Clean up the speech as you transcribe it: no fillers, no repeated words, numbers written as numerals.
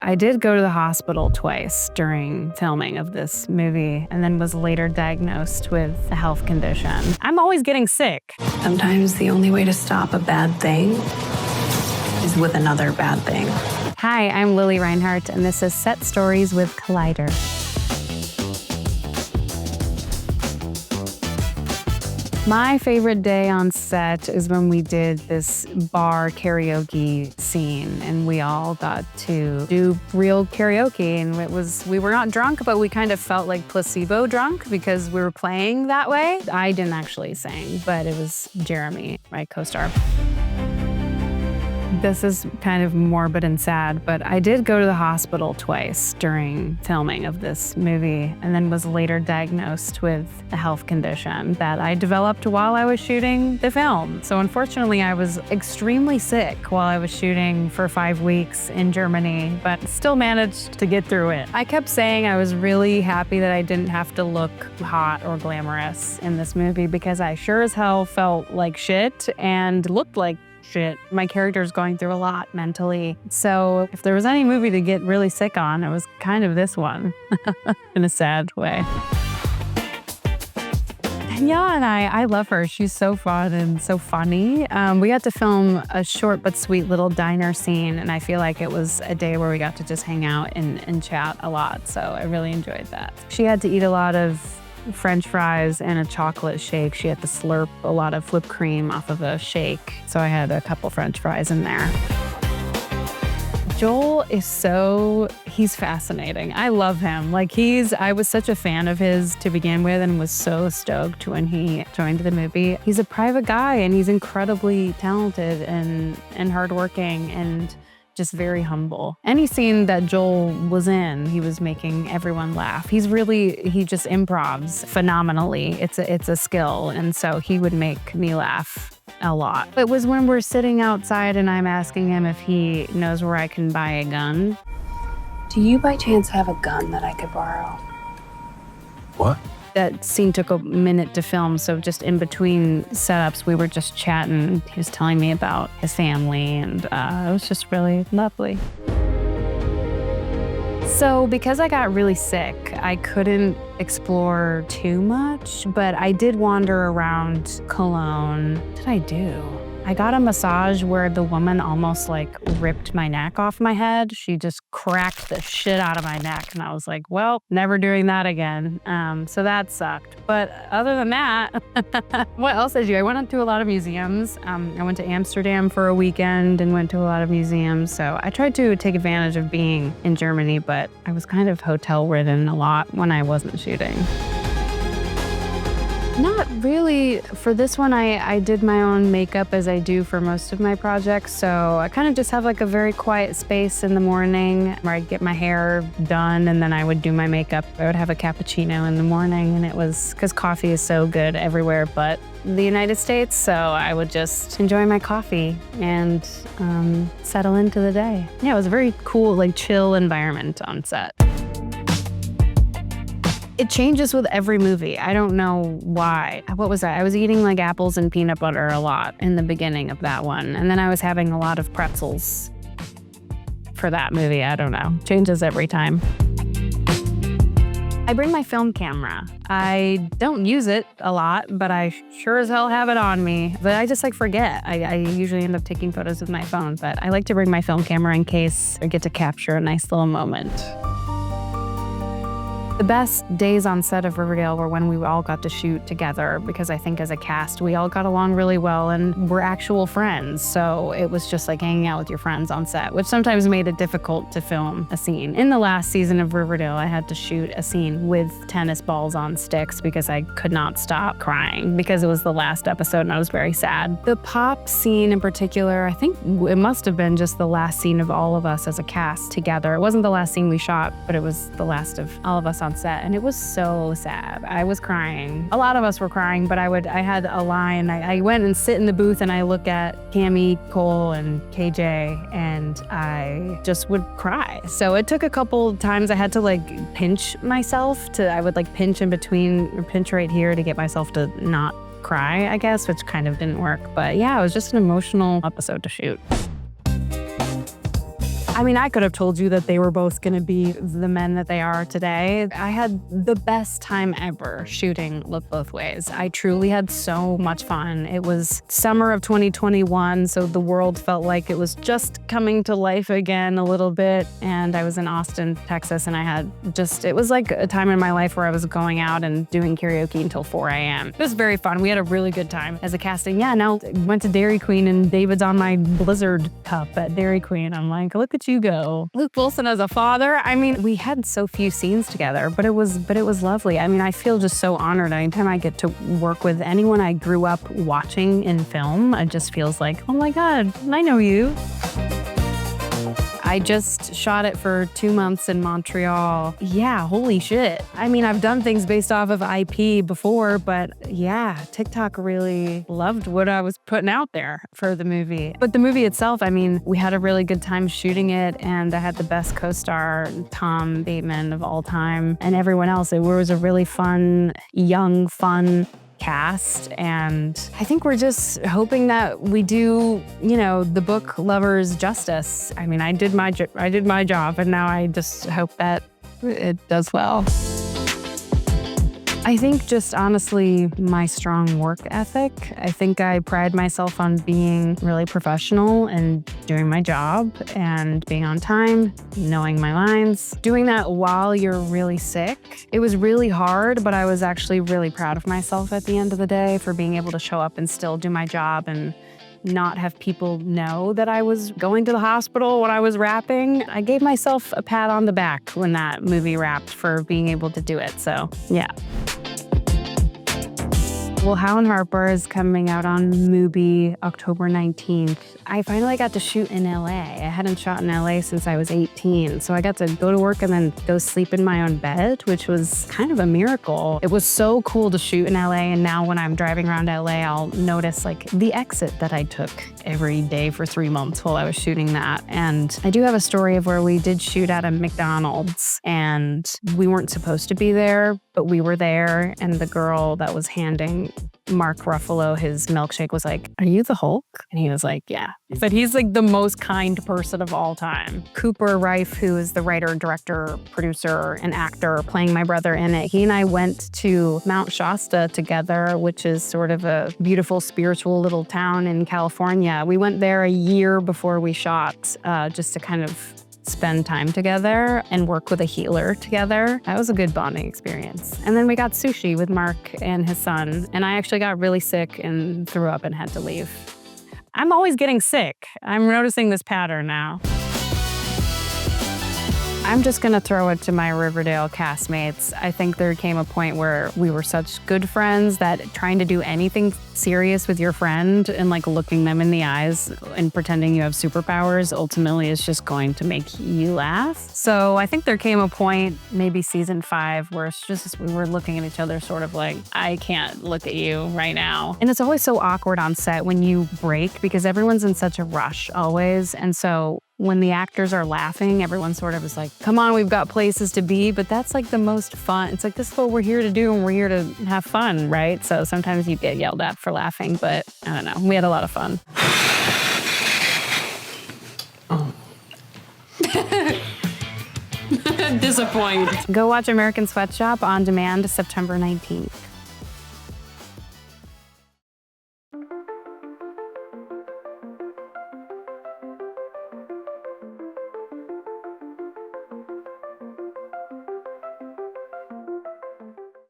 I did go to the hospital twice during filming of this movie and then was later diagnosed with a health condition. I'm always getting sick. Sometimes the only way to stop a bad thing is with another bad thing. Hi, I'm Lili Reinhart, and this is Set Stories with Collider. My favorite day on set is when we did this bar karaoke scene and we all got to do real karaoke, and we were not drunk, but we kind of felt like placebo drunk because we were playing that way. I didn't actually sing, but it was Jeremy, my co-star. This is kind of morbid and sad, but I did go to the hospital twice during filming of this movie and then was later diagnosed with a health condition that I developed while I was shooting the film. So unfortunately, I was extremely sick while I was shooting for 5 weeks in Germany, but still managed to get through it. I kept saying I was really happy that I didn't have to look hot or glamorous in this movie because I sure as hell felt like shit and looked like shit. My character's going through a lot mentally. So if there was any movie to get really sick on, it was kind of this one in a sad way. Daniella and I love her. She's so fun and so funny. We got to film a short but sweet little diner scene, and I feel like it was a day where we got to just hang out and chat a lot. So I really enjoyed that. She had to eat a lot of French fries and a chocolate shake. She had to slurp a lot of whipped cream off of a shake. So I had a couple French fries in there. Joel is he's fascinating. I love him. I was such a fan of his to begin with and was so stoked when he joined the movie. He's a private guy and he's incredibly talented and hardworking and just very humble. Any scene that Joel was in, he was making everyone laugh. He just improvs phenomenally. It's a skill, and so he would make me laugh a lot. It was when we're sitting outside and I'm asking him if he knows where I can buy a gun. Do you by chance have a gun that I could borrow? What? That scene took a minute to film, so just in between setups, we were just chatting. He was telling me about his family, and it was just really lovely. So because I got really sick, I couldn't explore too much, but I did wander around Cologne. What did I do? I got a massage where the woman almost ripped my neck off my head. She just cracked the shit out of my neck. And I was like, well, never doing that again. So that sucked. But other than that, what else did I do? I went to a lot of museums. I went to Amsterdam for a weekend and went to a lot of museums. So I tried to take advantage of being in Germany, but I was kind of hotel ridden a lot when I wasn't shooting. Not really. For this one, I did my own makeup as I do for most of my projects. So I kind of just have a very quiet space in the morning where I'd get my hair done and then I would do my makeup. I would have a cappuccino in the morning, and it was because coffee is so good everywhere but the United States. So I would just enjoy my coffee and settle into the day. Yeah, it was a very cool, chill environment on set. It changes with every movie. I don't know why. What was that? I was eating apples and peanut butter a lot in the beginning of that one. And then I was having a lot of pretzels for that movie. I don't know. Changes every time. I bring my film camera. I don't use it a lot, but I sure as hell have it on me. But I just forget. I usually end up taking photos with my phone, but I like to bring my film camera in case I get to capture a nice little moment. The best days on set of Riverdale were when we all got to shoot together because I think as a cast, we all got along really well and we're actual friends. So it was just hanging out with your friends on set, which sometimes made it difficult to film a scene. In the last season of Riverdale, I had to shoot a scene with tennis balls on sticks because I could not stop crying because it was the last episode and I was very sad. The pop scene in particular, I think it must have been just the last scene of all of us as a cast together. It wasn't the last scene we shot, but it was the last of all of us on set, and it was so sad. I was crying. A lot of us were crying, but I had a line. I went and sit in the booth and I look at Cammy, Cole, and KJ, and I just would cry. So it took a couple times. I had to pinch myself I would pinch in between, or pinch right here to get myself to not cry, I guess, which kind of didn't work. But yeah, it was just an emotional episode to shoot. I mean, I could have told you that they were both gonna be the men that they are today. I had the best time ever shooting Look Both Ways. I truly had so much fun. It was summer of 2021, so the world felt like it was just coming to life again a little bit. And I was in Austin, Texas, and it was like a time in my life where I was going out and doing karaoke until 4 a.m. It was very fun. We had a really good time as a casting. Yeah, now went to Dairy Queen and David's on my Blizzard cup at Dairy Queen. I'm like, look at you go. Luke Wilson as a father. I mean, we had so few scenes together, but it was lovely. I mean, I feel just so honored anytime I get to work with anyone I grew up watching in film. It just feels like, oh my God, I know you. I just shot it for 2 months in Montreal. Yeah, holy shit. I mean, I've done things based off of IP before, but yeah, TikTok really loved what I was putting out there for the movie. But the movie itself, I mean, we had a really good time shooting it, and I had the best co-star, Tom Bateman of all time, and everyone else. It was a really fun, young, fun cast, and I think we're just hoping that we do, the book lovers justice. I mean, I did my job, and now I just hope that it does well. I think just honestly, my strong work ethic. I think I pride myself on being really professional and doing my job and being on time, knowing my lines. Doing that while you're really sick. It was really hard, but I was actually really proud of myself at the end of the day for being able to show up and still do my job and not have people know that I was going to the hospital when I was rapping. I gave myself a pat on the back when that movie wrapped for being able to do it. So, yeah. Well, Helen Harper is coming out on Mubi October 19th. I finally got to shoot in LA. I hadn't shot in LA since I was 18, so I got to go to work and then go sleep in my own bed, which was kind of a miracle. It was so cool to shoot in LA, and now when I'm driving around LA, I'll notice like the exit that I took every day for 3 months while I was shooting that. And I do have a story of where we did shoot at a McDonald's, and we weren't supposed to be there, but we were there, and the girl that was handing Mark Ruffalo his milkshake was like, "Are you the Hulk?" And he was like, "Yeah." But he's like the most kind person of all time. Cooper Raiff, who is the writer, director, producer, and actor playing my brother in it, he and I went to Mount Shasta together, which is sort of a beautiful spiritual little town in California. We went there a year before we shot, just to kind of spend time together and work with a healer together. That was a good bonding experience. And then we got sushi with Mark and his son, and I actually got really sick and threw up and had to leave. I'm always getting sick. I'm noticing this pattern now. I'm just gonna throw it to my Riverdale castmates. I think there came a point where we were such good friends that trying to do anything serious with your friend and like looking them in the eyes and pretending you have superpowers ultimately is just going to make you laugh. So I think there came a point, maybe season 5, where it's just we were looking at each other sort of like, I can't look at you right now. And it's always so awkward on set when you break because everyone's in such a rush always. And so when the actors are laughing, everyone sort of is like, come on, we've got places to be. But that's like the most fun. It's like, this is what we're here to do, and we're here to have fun, right? So sometimes you get yelled at for laughing, but I don't know. We had a lot of fun. Oh. Disappoint. Go watch American Sweatshop on demand September 19th.